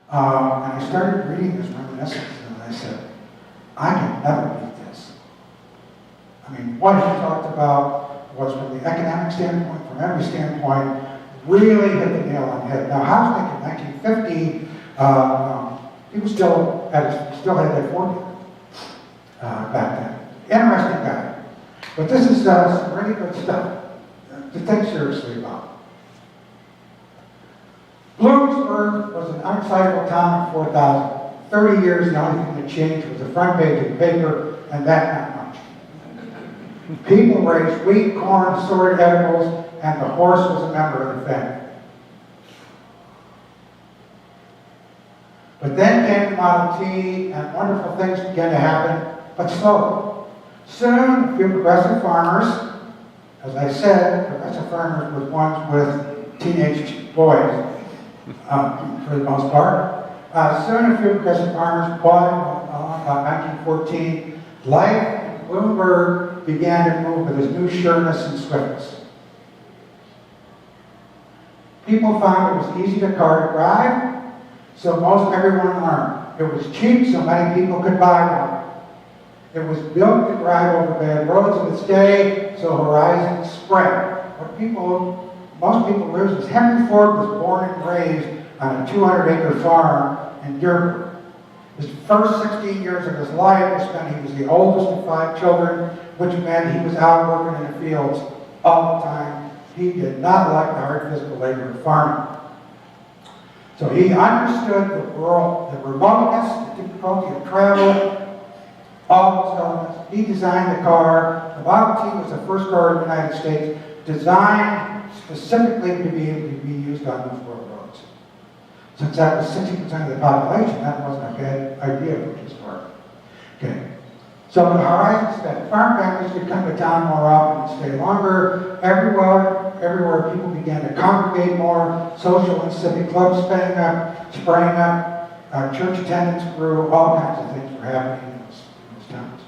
And I started reading his reminiscences, and I said, I can never beat this. I mean, what he talked about was, from the economic standpoint, from every standpoint, really hit the nail on the head. Now, I was thinking 1950, he was still had that Ford back then. Interesting guy. But this is some really good stuff to think seriously about. Bloomsburg was an unsightable town of 4,000. 30 years, the only thing that changed was the front page of the paper, and that not much. People raised wheat, corn, sorted edibles, and the horse was a member of the family. But then came the Model T, and wonderful things began to happen, but slowly. Soon, a few progressive farmers, as I said, progressive farmers were ones with teenage boys, for the most part. Soon, a few progressive farmers bought about 1914. Life in Bloomberg began to move with its new sureness and swiftness. People found it was easy to drive, so most everyone learned. It was cheap, so many people could buy one. It was built to drive over bad roads of its day, so horizons spread. Most people lose is Henry Ford was born and raised on a 200-acre farm in Dearborn. His first 16 years of his life was spent, he was the oldest of 5 children, which meant he was out working in the fields all the time. He did not like the hard physical labor of farming. So he understood the remoteness, the difficulty of travel, all those elements. He designed the car. The Model T was the first car in the United States designed specifically to be able to be used on those rural roads. Since that was 60% of the population, that wasn't a bad idea for this car. Okay. So the horizon spread. Farm families could come to town more often and stay longer. Everywhere people began to congregate more. Social and civic clubs sprang up. Church attendance grew. All kinds of things were happening in those towns.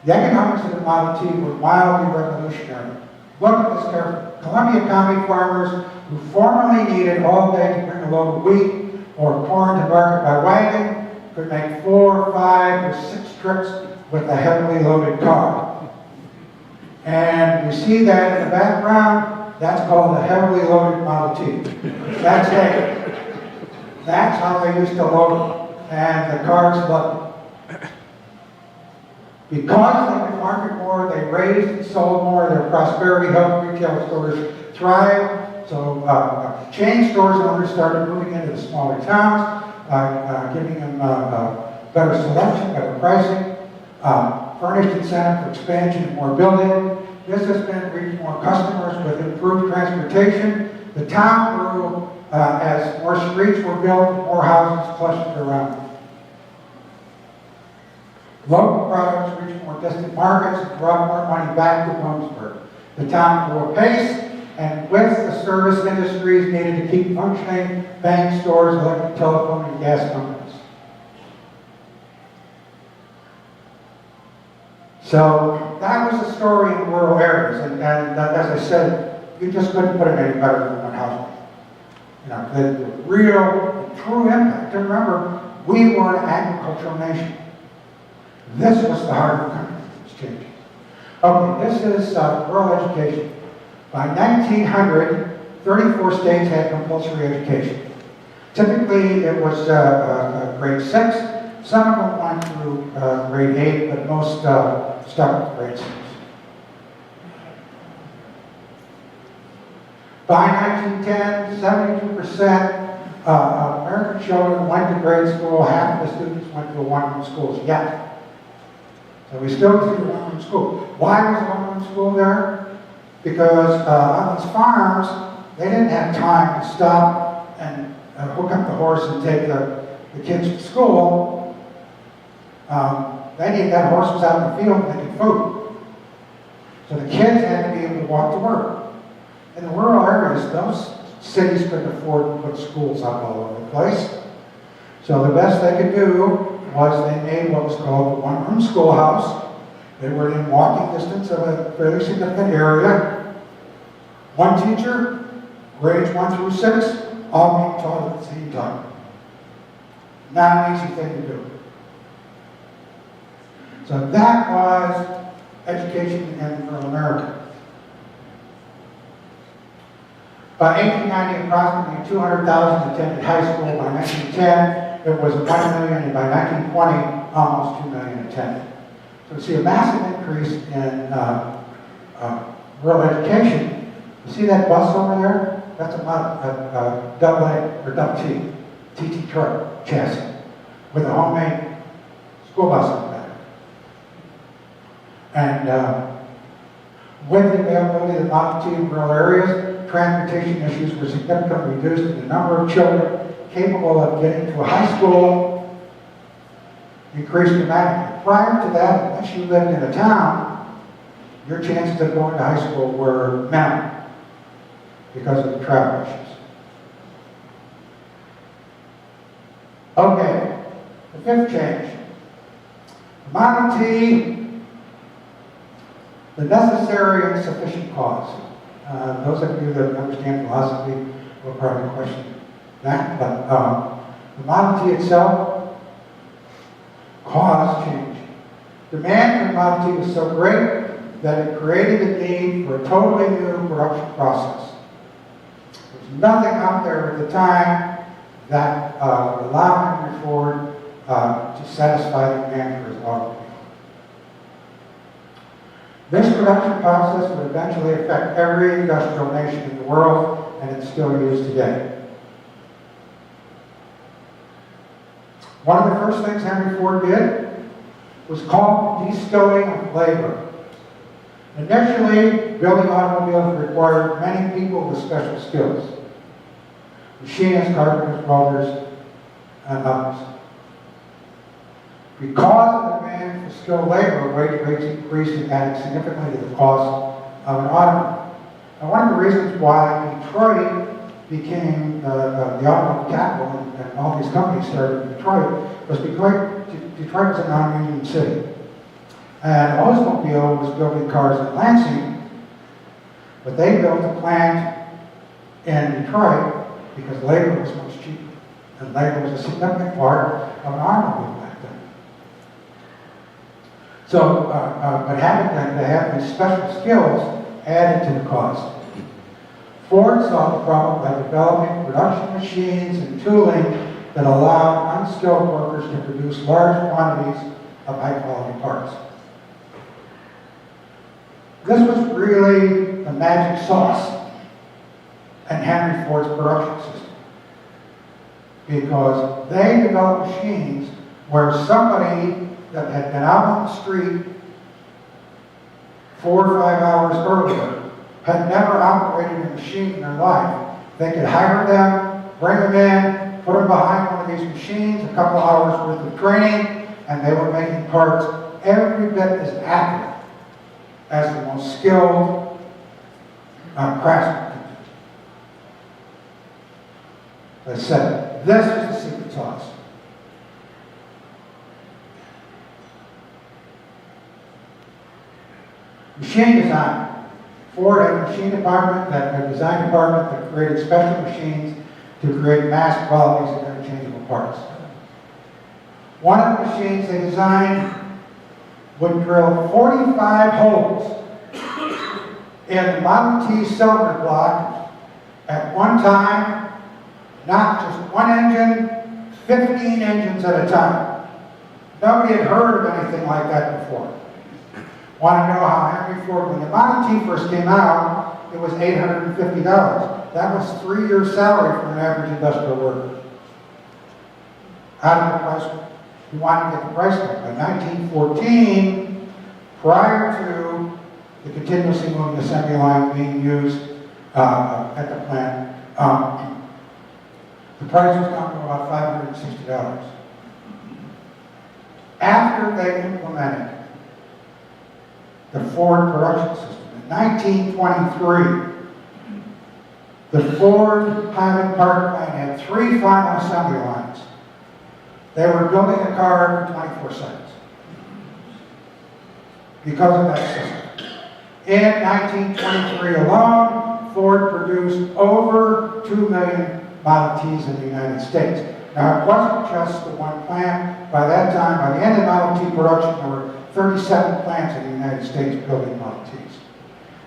The economics of the Model T were mildly revolutionary. Look at this carefully. Columbia County farmers who formerly needed all day to bring a load of wheat or corn to market by wagon could make 4, 5, or 6 trips with a heavily loaded car. And you see that in the background, that's called a heavily loaded Model T. That's it. That's how they used to load them. And the cars loved it. Because they could market more, they raised and sold more, their prosperity helped retail stores thrive. So chain stores owners started moving into the smaller towns, giving them better selection, better pricing, furnished incentive for expansion and more building. This has been reaching more customers with improved transportation. The town grew as more streets were built, more houses clustered around it. Local products reached more distant markets and brought more money back to Bloomsburg. The town grew apace, and with the service industries needed to keep functioning, bank, stores, electric, telephone, and gas companies. So that was the story in rural areas, and as I said, you just couldn't put it any better than one house. You know, the real, the true impact. And remember, we were an agricultural nation. This was the heart of the country that was changing. Okay, this is rural education. By 1900, 34 states had compulsory education. Typically, it was grade 6. Some of them went through grade 8, but most stuck with grade 6. By 1910, 72% of American children went to grade school. Half of the students went to one-room schools yet. So we still consider one-room school. Why was one-room school there? Because on these farms, they didn't have time to stop and hook up the horse and take the kids to school. That horse was out in the field making food. So the kids had to be able to walk to work. In the rural areas, those cities couldn't afford to put schools up all over the place. So the best they could do was they made what was called the one-room schoolhouse. They were in walking distance of a fairly significant area. One teacher, grades 1 through 6, all being taught at the same time. Not an easy thing to do. So that was education in rural America. By 1890, approximately 200,000 attended high school. By 1910, it was 1 million, and by 1920, almost 2 million attended. So we see a massive increase in rural education. You see that bus over there? That's a double A or double TT truck chassis with a homemade school bus on the back. And with the availability of the Model T in rural areas, transportation issues were significantly reduced, and the number of children capable of getting to a high school increased dramatically. Prior to that, unless you lived in a town, your chances of going to high school were minimal because of the travel issues. Okay, the fifth change. The Model T, the necessary and sufficient cause. Those of you that understand philosophy will probably question that, but the Model T itself caused change. Demand for the Model T was so great that it created the need for a totally new production process. There was nothing out there at the time that allowed Henry Ford to satisfy the demand for his automobile. This production process would eventually affect every industrial nation in the world, and it's still used today. One of the first things Henry Ford did was called de-skilling of labor. Initially, building automobiles required many people with special skills. Machinists, carpenters, welders, and others. Because of the demand for skilled labor, wage rates increased and added significantly to the cost of an automobile. And one of the reasons why Detroit became the automotive capital and all these companies started in Detroit was because Detroit was a non-union city. And Oldsmobile was building cars in Lansing, but they built a plant in Detroit because labor was much cheaper. And labor was a significant part of an automobile back then. So, but having them to have these special skills added to the cost. Ford solved the problem by developing production machines and tooling that allowed unskilled workers to produce large quantities of high-quality parts. This was really the magic sauce in Henry Ford's production system, because they developed machines where somebody that had been out on the street 4 or 5 hours earlier had never operated a machine in their life. They could hire them, bring them in, put them behind one of these machines, a couple hours worth of training, and they were making parts every bit as accurate as the most skilled craftsman. As I said, this is the secret sauce. Machine design. Ford had a machine department, a design department that created special machines to create mass quantities of interchangeable parts. One of the machines they designed would drill 45 holes in the Model T cylinder block at one time, not just one engine, 15 engines at a time. Nobody had heard of anything like that before. Want to know how Henry Ford, when the Model T first came out, it was $850. That was 3 years' salary for an average industrial worker. How did the price, he wanted to get the price up. By 1914, prior to the continuously moving assembly line being used at the plant, the price was down to about $560. After they implemented the Ford production system, in 1923, the Ford Highland Park Plant had 3 final assembly lines. They were building a car every 24 seconds because of that system. In 1923 alone, Ford produced over 2 million Model Ts in the United States. Now, it wasn't just the one plant. By that time, by the end of Model T production, there were 37 plants in the United States building Model Ts,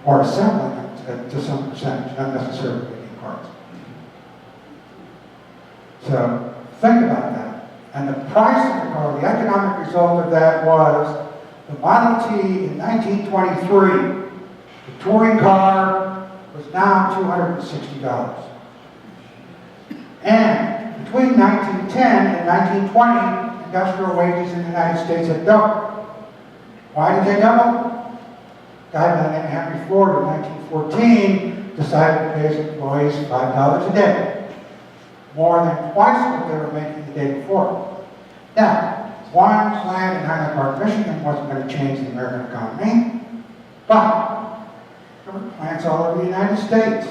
or assembling them to some percentage, not necessarily making parts. So, think about that. And the price of the car, the economic result of that was the Model T in 1923, the touring car, was now $260. And between 1910 and 1920, industrial wages in the United States had doubled. Why did they double? A guy by the name of Henry Ford in 1914 decided to pay his employees $5 a day. More than twice what they were making the day before. Now, one plant in Highland Park, Michigan wasn't going to change the American economy, but there were plants all over the United States.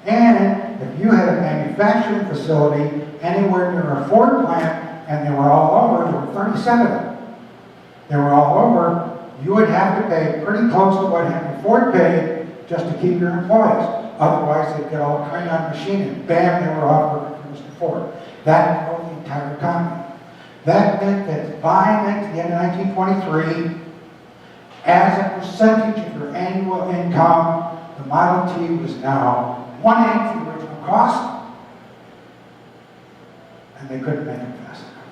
And if you had a manufacturing facility anywhere near a Ford plant, and they were all over, there were 37 of them. They were all over, you would have to pay pretty close to what Henry Ford paid just to keep your employees. Otherwise, they'd get all trained on machining, and bam, they were off working for Mr. Ford. That drove the entire economy. That meant that by the end of 1923, as a percentage of your annual income, the Model T was now 1/8 the original cost, and they couldn't make it fast enough.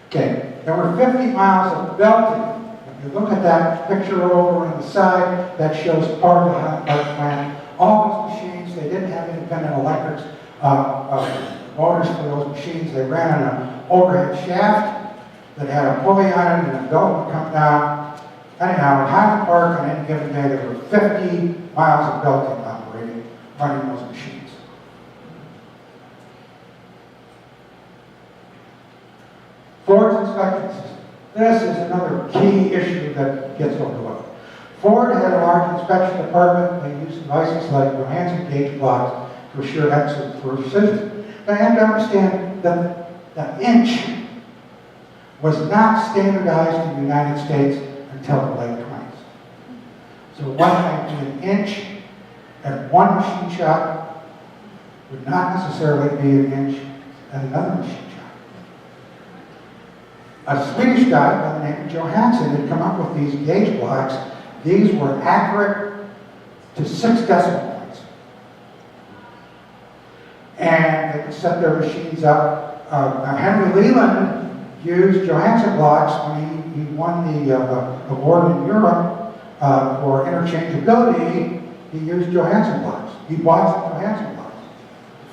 Okay, there were 50 miles of belting. If you look at that picture over on the side, that shows part of the Highland Park Plant. All those machines, they didn't have independent electrics, motors for those machines. They ran on an overhead shaft that had a pulley on it and a belt would come down. Anyhow, in Highland Park on any given day, there were 50 miles of belting operating, running those machines. Ford's inspection system. This is another key issue that gets overlooked. Ford had a large inspection department. They used devices like Johansson Gauge Blocks to assure excellent precision. But I have to understand that the inch was not standardized in the United States until the late 20s. So what might be an inch at one machine shop would not necessarily be an inch at another machine shop. A Swedish guy by the name of Johansson had come up with these gauge blocks. These were accurate to 6 decimal points. And they could set their machines up. Henry Leland used Johansson blocks when he won the award in Europe for interchangeability. He used Johansson blocks. He bought some Johansson blocks.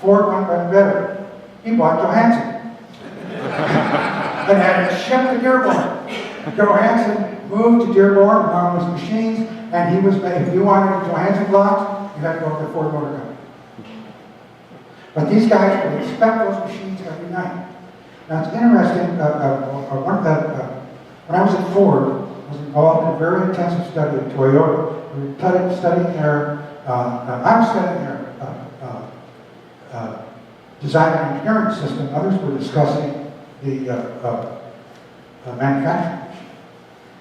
Ford went better. He bought Johansson. And had it shipped to Dearborn. Johansson moved to Dearborn with one of his machines, and he was made. If you wanted Johansson blocks, you had to go to the Ford Motor Company. But these guys would inspect those machines every night. Now it's interesting. When I was at Ford, I was involved in a very intensive study of Toyota. We were studying their. I was studying their design and engineering system. Others were discussing the manufacturing.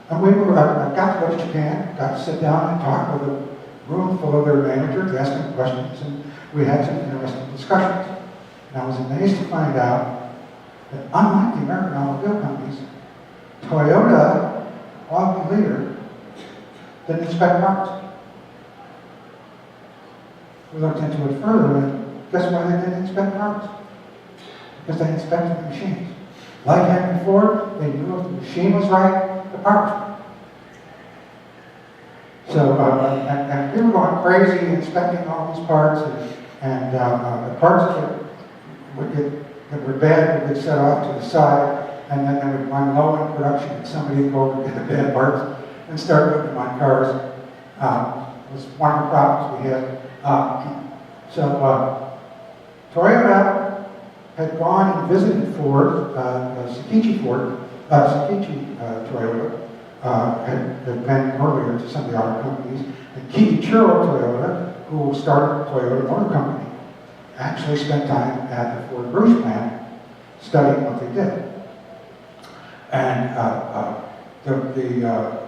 And I got to go to Japan, got to sit down and talk with a room full of their managers, ask them questions, and we had some interesting discussions. And I was amazed to find out that unlike the American automobile companies, Toyota, automobile leader, didn't inspect parts. We looked into it further, and guess why they didn't inspect parts? Because they inspected the machines. Like Henry Ford, they knew if the machine was right, the part was right. So, and we were going crazy inspecting all these parts, and the parts that were bad would get set off to the side, and then they would run low in production, and somebody would go over and get the bad parts and start putting them on cars. It was one of the problems we had. Toyota had gone and visited Ford, Sakichi Toyota, had been earlier to some of the auto companies, and Kiichiro Toyota, who started Toyota Motor Company, actually spent time at the Ford Bruce plant studying what they did. And The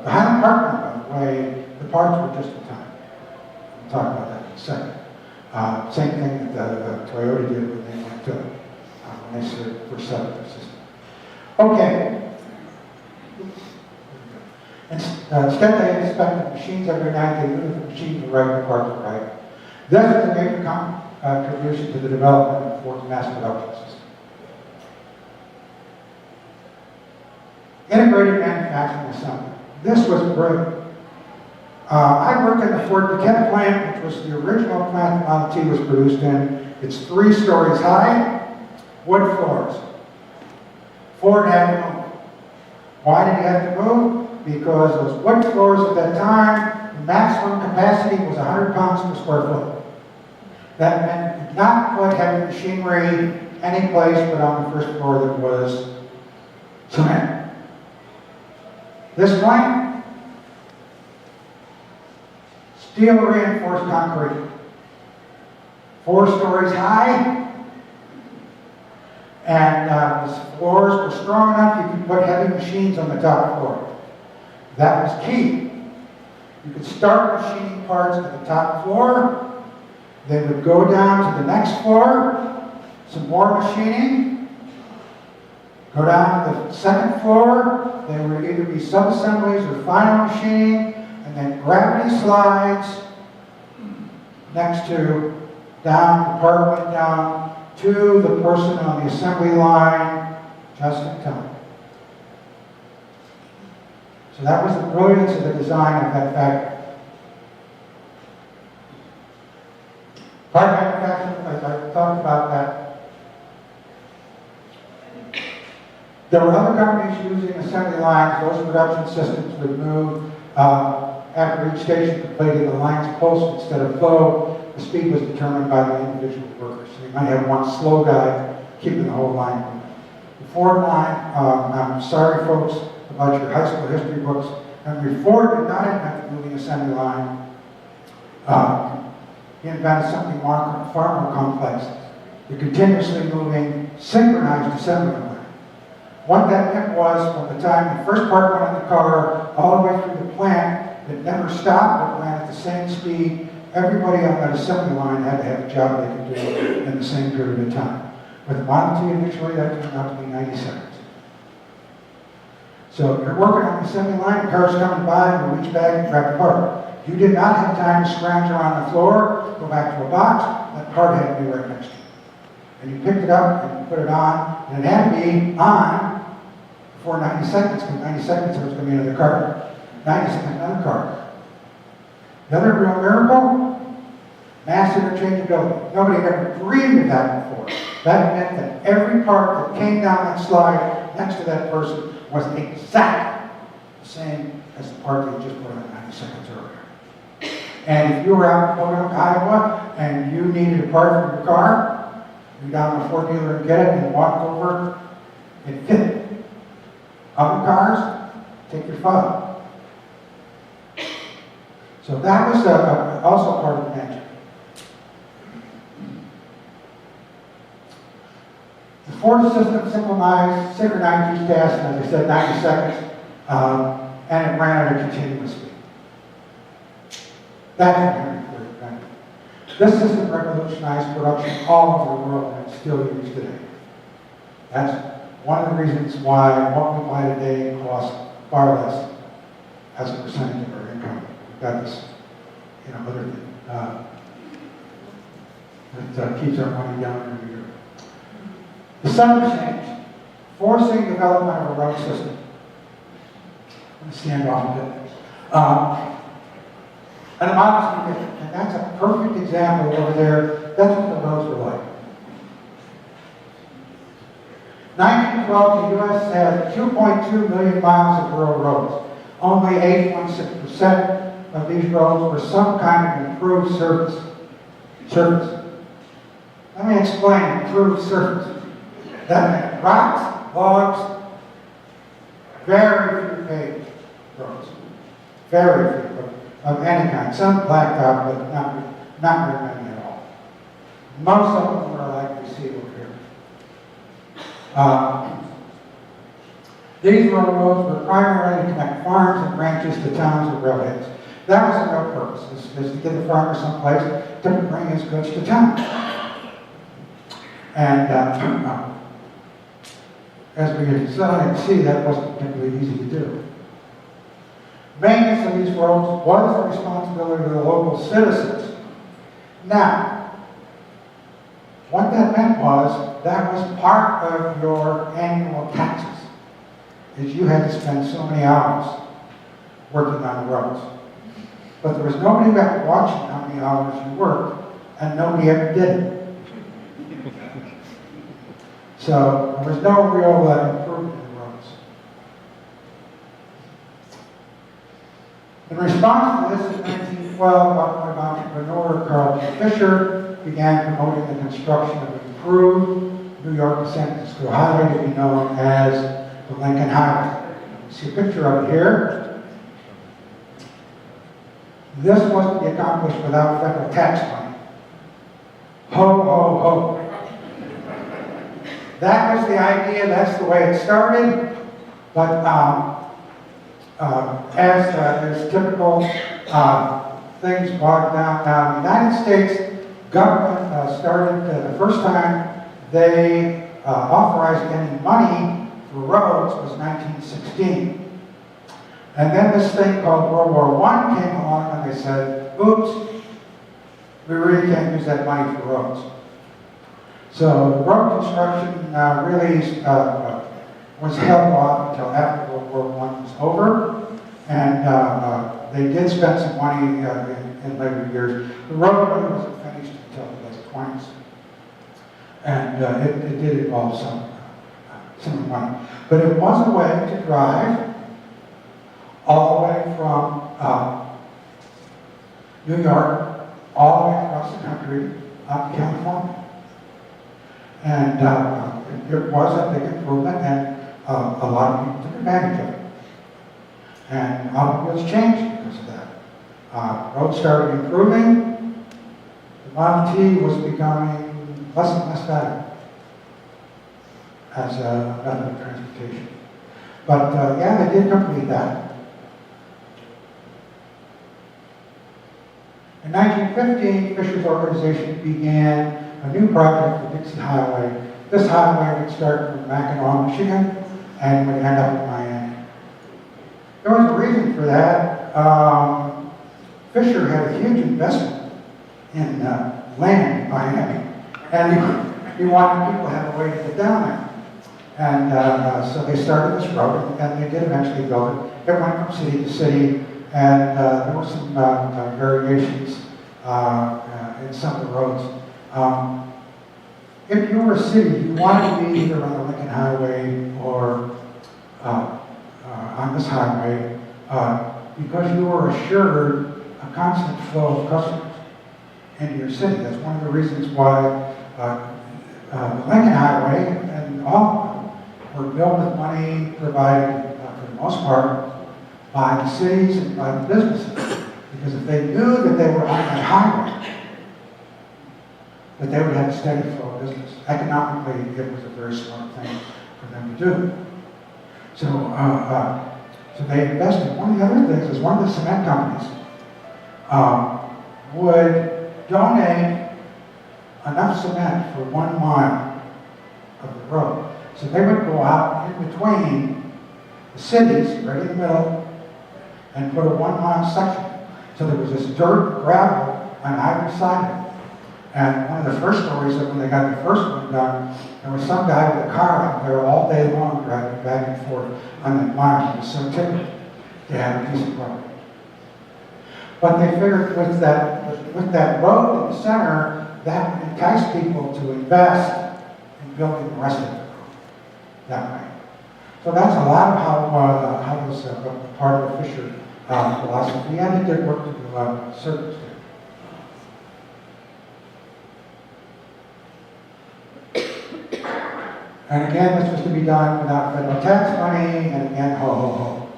Highland Park Plant, by the way, the parts were just in time. We'll talk about that in a second. Same thing that Toyota did when they went to, when they first set up their system. Okay. Instead, they inspected machines every night. They knew if the machines were right, the parts were right. This is a major contribution to the development of Ford's mass production system. Integrated manufacturing assembly. This was brilliant. I worked in the Ford plant, which was the original plant the Model T was produced in. It's 3 stories high, wood floors. Ford had to move. Why did he have to move? Because those wood floors at that time, the maximum capacity was 100 pounds per square foot. That meant you could not put heavy machinery any place but on the first floor that was cement. This plank, steel reinforced concrete. 4 stories high, and the floors were strong enough you could put heavy machines on the top floor. That was key. You could start machining parts at the top floor. They would go down to the next floor, some more machining. Go down to the second floor. They would either be sub-assemblies or final machining, and then gravity slides next to down, the part went down to the person on the assembly line just in time. So that was the brilliance of the design of that factory. Part manufacturing, as I talked about that. There were other companies using assembly lines. Those production systems would move after each station completed the line's pulse instead of flow. The speed was determined by the individual workers. So you might have one slow guy keeping the whole line moving. The Ford line, I'm sorry folks about your high school history books. Henry Ford did not invent the moving assembly line. He invented something far more complex, the continuously moving synchronized assembly line. What that meant was, from the time the first part went in the car all the way through the plant, it never stopped, it ran at the same speed. Everybody on that assembly line had to have a job they could do in the same period of time. With the Model T initially, that turned out to be 90 seconds. So you're working on the assembly line, the car's coming by, and you reach back and grab the part. You did not have time to scrounge around the floor, go back to a box, that part had to be right next to you. And you picked it up and you put it on, and it had to be on before 90 seconds, because 90 seconds there was going to be another car. 90 seconds, another car. The other real miracle, mass interchangeability. Nobody had ever dreamed of that before. That meant that every part that came down that slide next to that person was exactly the same as the part that you just put on 90 seconds earlier. And if you were out in Bordeaux, Iowa, and you needed a part for your car, you go down to a Ford dealer and get it and walk over and fit it. Other cars, take your file. So that was also part of the magic. The Ford system simplified, synchronized each task, as I said, 90 seconds, and it ran at a continuous speed. That's what Henry Ford invented. This system revolutionized production all over the world, and it's still used today. That's one of the reasons why what we buy today costs far less as a percentage of our income. We've got this, other thing that keeps our money down every year. The sudden change, forcing development of a road system. Let me stand off a bit. And the models, and that's a perfect example over there. That's what the roads were like. 1912, the U.S. had 2.2 million miles of rural roads. Only 8.6% of these roads were some kind of improved surface. Let me explain improved surface. That meant rocks, logs, very few paved roads. Very few of any kind. Some blacktop, but not very many at all. Most of them were like we see over here. These railroads were primarily to connect farms and ranches to towns or railheads. That was the real purpose, is to get the farmer someplace to bring his goods to town. And as we can see, that wasn't particularly easy to do. Maintenance of these roads was the responsibility of the local citizens. Now, what that meant was that was part of your annual taxes, is you had to spend so many hours working on the roads. But there was nobody back watching how many hours you worked, and nobody ever did it. So there was no real improvement in the roads. In response to this, in 1912, automotive entrepreneur Carl Fisher began promoting the construction of improved New York to San Francisco highway to be known as the Lincoln Highway. You see a picture of it here. This was to be accomplished without federal tax money. Ho, ho, ho. That was the idea, that's the way it started, but as typical, things bogged down. Now, the United States government started, the first time they authorized any money for roads was 1916. And then this thing called World War I came along and they said, oops, we really can't use that money for roads. So road construction really was held off until after World War I was over, and they did spend some money in later years. The road really wasn't finished until the late 20s, and it did involve some money. But it was a way to drive all the way from New York, all the way across the country, up to California. And it was a big improvement, and a lot of people took advantage of it. And automobiles changed because of that. Roads started improving. The Model T was becoming less and less valuable as a method of transportation. But yeah, they did complete that. In 1915, Fisher's organization began a new project, the Dixie Highway. This highway would start from Mackinac, Michigan, and would end up in Miami. There was a reason for that. Fisher had a huge investment in land in Miami, and he wanted people to have a way to get down there. And so they started this road, and they did eventually build it. It went from city to city, and there were some variations in some of the roads. If you were a city, you wanted to be either on the Lincoln Highway or on this highway because you were assured a constant flow of customers into your city. That's one of the reasons why the Lincoln Highway and all of them were built with money provided, for the most part, by the cities and by the businesses. Because if they knew that they were on that highway, that they would have a steady flow of business. Economically, it was a very smart thing for them to do. So, so they invested. One of the other things is one of the cement companies would donate enough cement for 1 mile of the road. So they would go out in between the cities, right in the middle, and put a 1 mile section. So there was this dirt, gravel on either side of it. And one of the first stories of when they got the first one done, there was some guy with a car out there all day long driving back and forth on that mile. It was so tickled to have a piece of road. But they figured with that road in the center, that would entice people to invest in building the rest of the road that way. So that's a lot of how this part of the Fisher philosophy, and it did work to a certain extent. And again, this was to be done without federal tax money, and again, ho, ho, ho.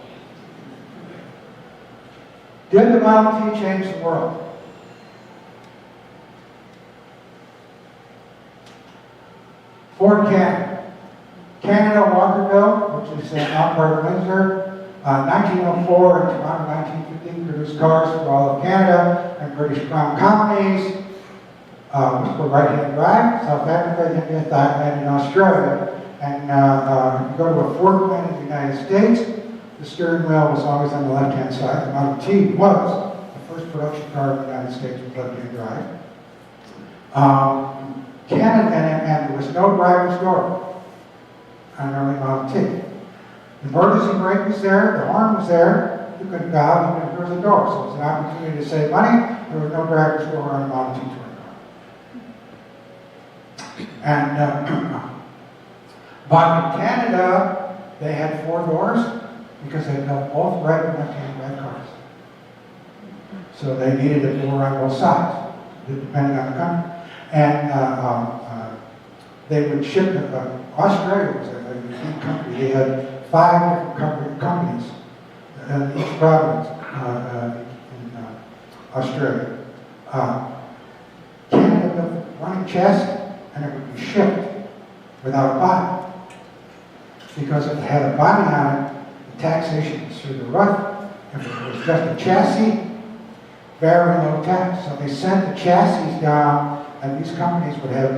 Did the Model T change the world? Ford Canada, Walkerville, which is not part of Windsor. 1904 and around 1915 produced cars for all of Canada and British Crown colonies. For right-hand drive, South Africa, India, Thailand, and Australia. And if you go to a Ford plant in the United States, the steering wheel was always on the left-hand side. The Model T was the first production car in the United States with left-hand drive. Canada, and there was no driver's door on early Model T. The emergency brake was there, the horn was there, you couldn't go out even if there was a door. So it was an opportunity to save money. There was no driver's door on a Model T touring car. And but in Canada, they had 4 doors because they built both right and left-hand drive cars. So they needed a door on both sides, depending on the country. And they would ship, Australia was a unique country. They had 5 different companies in each province in Australia. Canada built a running chassis, and it would be shipped without a body. Because if it had a body on it, the taxation was through the roof. If it was just a chassis, very low tax. So they sent the chassis down, and these companies would have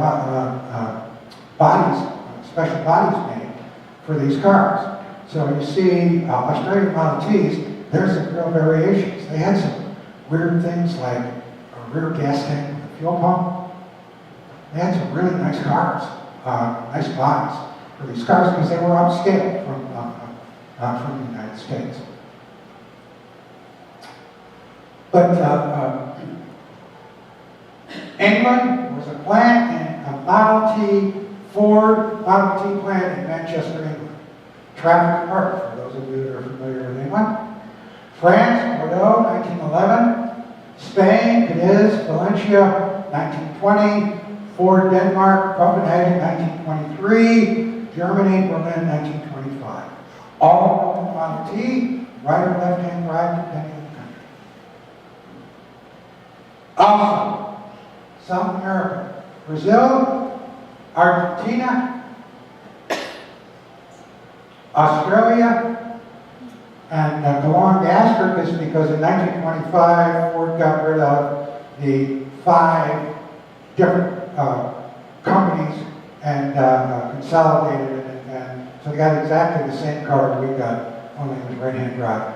bodies, special bodies made for these cars. So you see, Australian Model Ts, there's some real variations. They had some weird things like a rear gas tank with a fuel pump. They had some really nice cars, nice bodies for these cars because they were upscale from the United States. But England was a plant in a Model T, Ford Model T plant in Manchester, England. Trafford Park, for those of you that are familiar with England. France, Bordeaux, 1911. Spain, Cadiz, Valencia, 1920. Ford, Denmark, Copenhagen, 1923. Germany, Berlin, 1925. All built in Model T, right or left-hand drive, depending on the country. Also, South America, Brazil, Argentina, Australia, and Colonies asterisk is because in 1925, Ford got rid of the 5 different companies and consolidated it, and so they got exactly the same car that we got, only it was right-hand drive.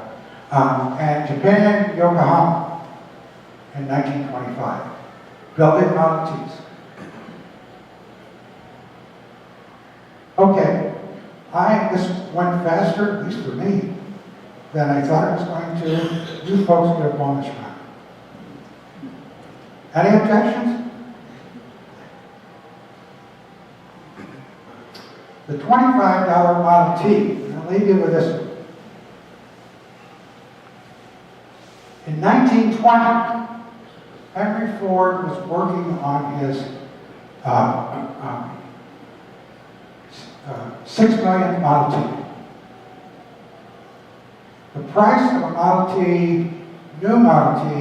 And Japan, Yokohama, in 1925, built in Model Ts. Okay, this went faster, at least for me, than I thought it was going to. You folks get a bonus round. Any objections? The $25 Model T, and I'll leave you with this one. In 1920, Henry Ford was working on his 6 million Model T. The price of a Model T, new Model T,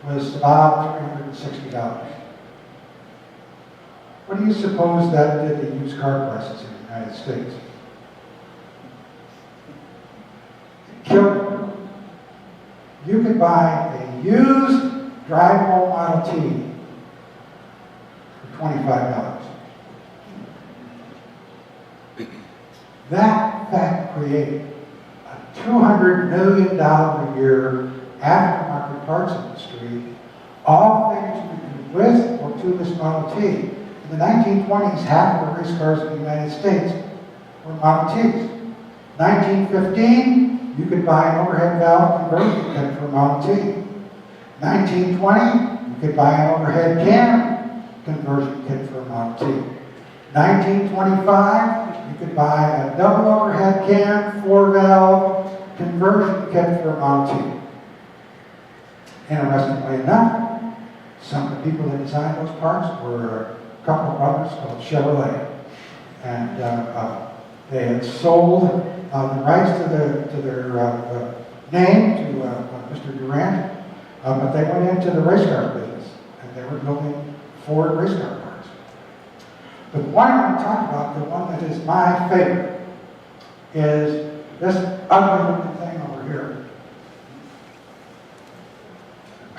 was about $360. What do you suppose that did to used car prices in the United States? It killed them. You could buy a used drivable Model T for $25. That fact created a $200 million a year aftermarket parts industry, all things you could do with or to this Model T. In the 1920s, half of the race cars in the United States were Model Ts. 1915, you could buy an overhead valve conversion kit for a Model T. 1920, you could buy an overhead cam conversion kit for a Model T. 1925, you could buy a double overhead cam 4-valve conversion kit for a Model T. Interestingly enough, some of the people that designed those parts were a couple of brothers called Chevrolet, and they had sold the rights to their name to Mr. Durant, but they went into the race car business, and they were building Ford race car parts. But the one I want to talk about, the one that is my favorite, is this ugly looking thing over here.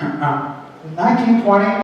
In 1920,